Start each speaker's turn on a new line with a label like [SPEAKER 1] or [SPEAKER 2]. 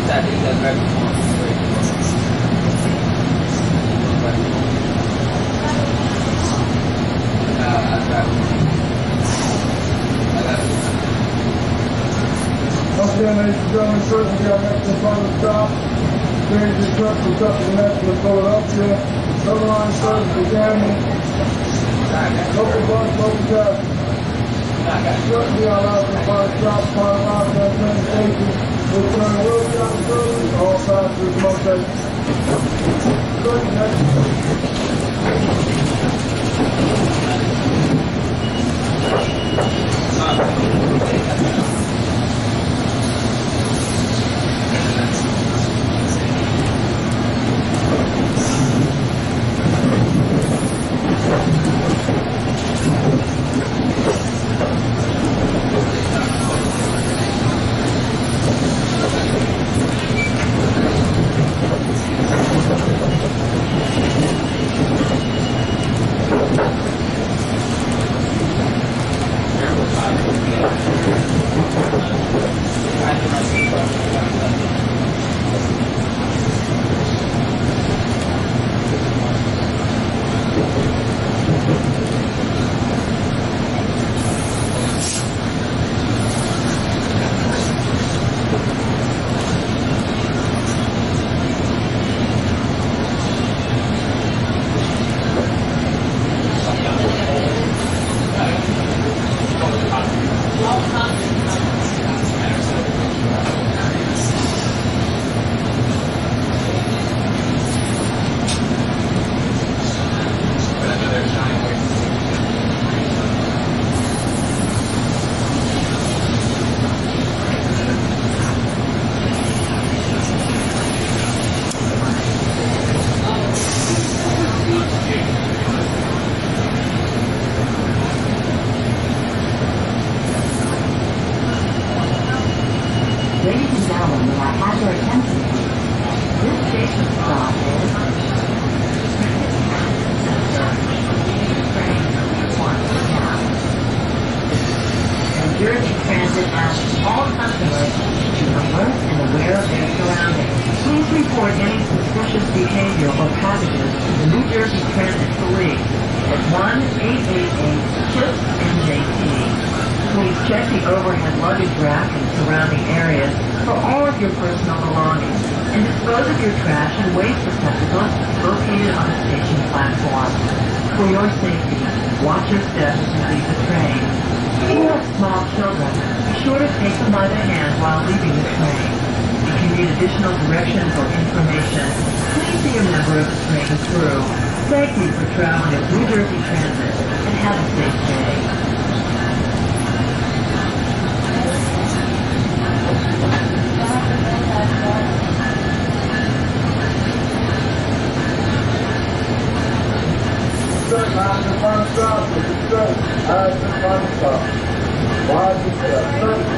[SPEAKER 1] Okay, ladies and gentlemen, certainly we are next in front of the stop. Change your truck to next to Philadelphia. Southern line service began. Local bus, local traffic. Certainly our last in front of the stop, part of our Trenton station. We'll turn the wheels down the building. All passengers motivate. Certainly next. Stop. Wide to the left.